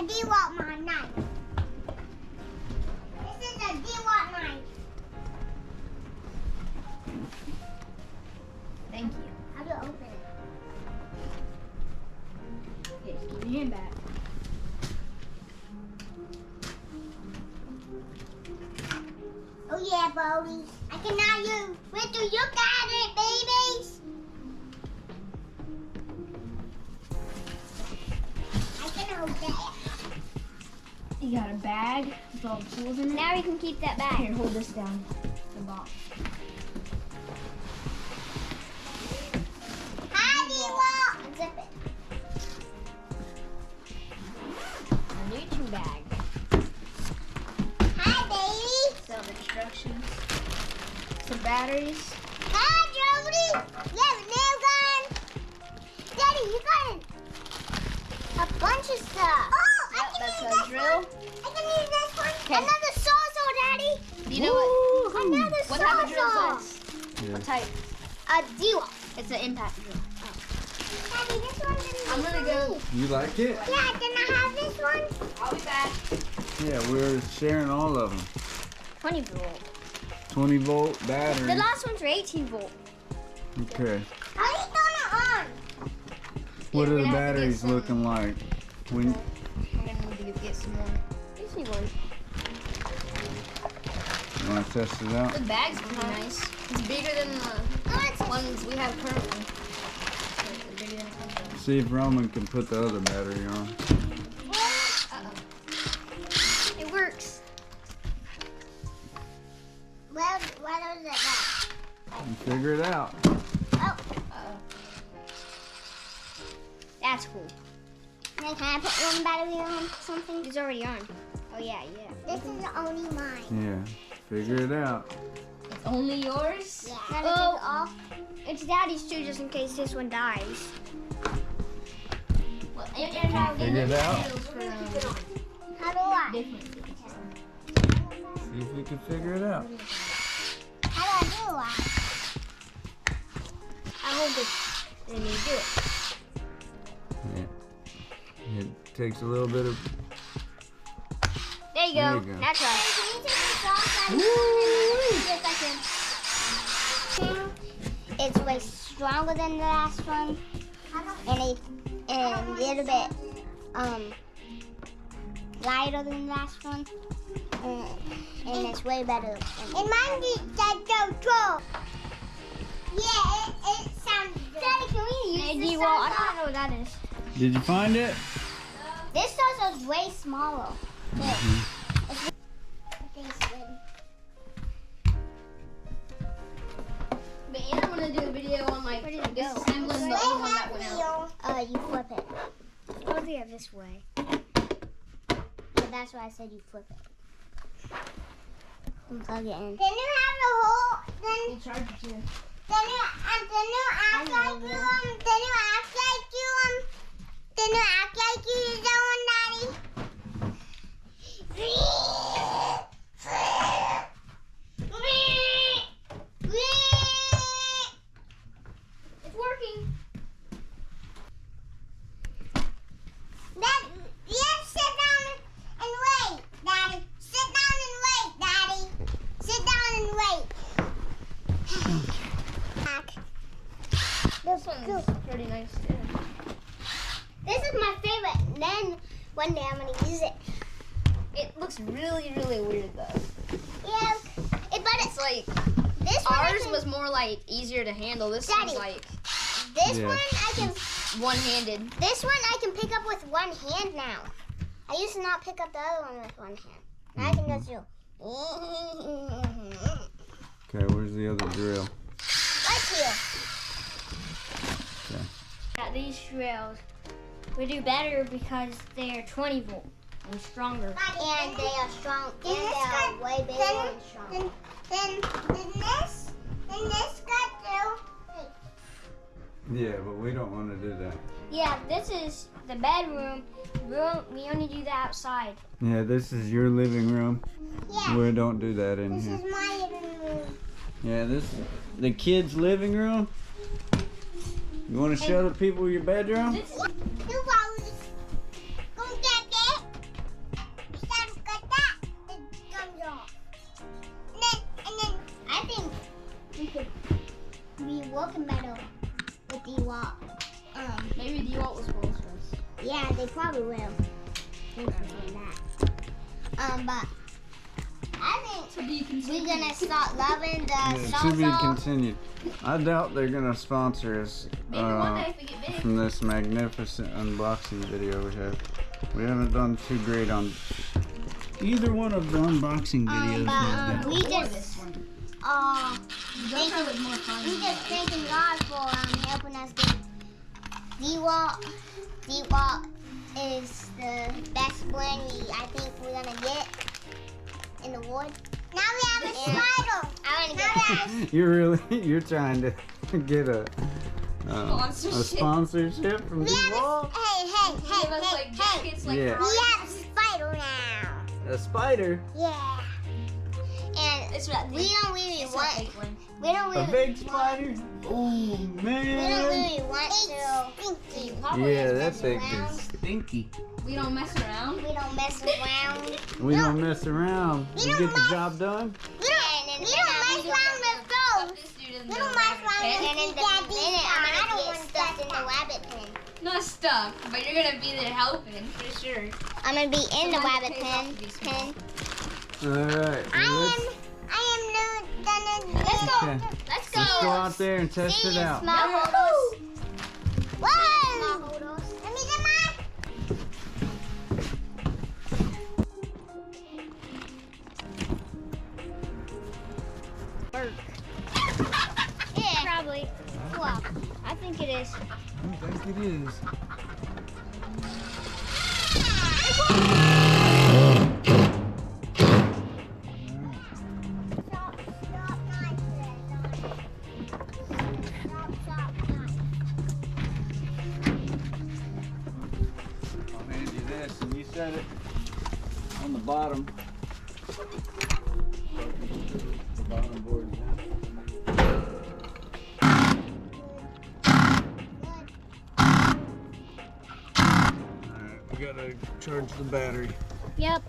DEWALT knife. This is a DEWALT knife. Thank you. How do you open it? Okay, give your hand back. Oh yeah, Bodie. I can now use. Wait till you got it, babies. I can hold that. You got a bag with all the tools in it. Now we can keep that back. Here, hold this down. The box. Hi, DEWALT. Zip it. A new tool bag. Hi, baby. Some instructions. Some batteries. Hi, Jody. You have a nail gun. Daddy, you got a bunch of stuff. Oh, Yep, I can that's use a this drill. one. I can use this one. 'Kay. Another sawzall, Daddy. Do you know what? Another What type of drill sawzall. is this? Yeah. What type? A DEWALT. It's an impact drill. Daddy, this one didn't I'm gonna go. You like it? Yeah, can I have this one? I'll be back. Yeah, we're sharing all of them. 20 volt. 20 volt The battery. last ones were 18 volt. Okay. How do you turn it on? What we're are the gonna have to get batteries some- looking like? When I'm gonna need to get some more. You see one. you want to test it out? The bag's pretty nice. It's bigger than the ones we have currently. It's bigger than it comes out. See if Roman can put the other battery on. Uh-oh. It works. Well, what is it? You figure it out. Oh, Uh-oh. That's cool. now can I put one battery on something? It's already on. Oh yeah, yeah. This is only mine. Yeah, figure it out. It's only yours? Yeah. Now to Oh. take it off. It's Daddy's too, just in case this one dies. Well, and Figure it out. How do I? Different. See if we can figure it out. How do I? I hold it and you do it. Yeah. It takes a little bit of. There you There go. you go. That's right. Can you take this off? It's way stronger than the last one, and a little bit lighter than the last one, and it's way better. And mine is that control. Yeah, it sounds good. Daddy, can we use this Well, I sawzall? don't know what that is. Did you find it? This sawzall is way smaller. Look. But Anna wanted to do a video on like Where did it go? disassembling the old one that went out. You flip it. Oh yeah, this way. So that's why I said you flip it. And plug it in. Then you have the whole. You charge it too. Then you act like you Then you act like you use that one, Daddy. It's working. Yes, sit down and wait, Daddy. Sit down and wait, Daddy. Sit down and wait. This one's pretty nice too. This is my favorite. And then one day I'm gonna use it. It looks really, really weird though. Yeah, but It's like this one ours was more like easier to handle. This one's Daddy. like This Yeah. one I can. one-handed. This one I can pick up with one hand now. I used to not pick up the other one with one hand. Now I can just do. Okay, where's the other drill? Right here. At these drills, we do better because they are 20 volt and stronger. And they are strong. And they are way bigger and strong. Then this got through. Yeah, but we don't want to do that. Yeah, this is the bedroom. We only do that outside. Yeah, this is your living room. Yeah. We don't do that in This here. is my living room. Yeah, this is the kids' living room. You want to show the people your bedroom? This is You always go get it. DEWALT. Maybe DEWALT was brushless. Yeah, they probably will. Thanks for saying that. But I think we're gonna start loving the Yeah, it should be continued. I doubt they're gonna sponsor us Maybe one day if we get big. from this magnificent unboxing video we have. We haven't done too great on either one of the unboxing videos. But we just This one. thank Those are more fun. we just thanking God for helping us get DEWALT. DEWALT is the best blend I think we're gonna get in the wood. Now we have a spider. I want to get You're trying to get a Sponsorship. sponsorship from We have DEWALT? hey, Give us like jackets, like Yeah. we have a spider now. A spider? Yeah. And It's not we don't really it's want. not fake one. We don't A really. big spider? Oh We don't man! really want to. Probably Yeah, is that mess thing around. is stinky. We don't mess around. We don't mess around. We don't mess around. We We don't get the mess- job done. We don't mess around with those. This dude is We don't mess around and with then the minute I'm gonna get stuck in the rabbit pen. not stuck, but you're gonna be there helping for sure. I'm gonna be in the Sometimes rabbit it pays pen. off to be small. Alright. I am new. Let's go. Okay. Let's go. Let's go out there and test See it you, out. small holders. Whoa! Let me get mine. Yeah, probably. Well, I think it is. I think it is. I'll hand you this and you set it on the bottom. The bottom board. Alright, we gotta charge the battery. Yep.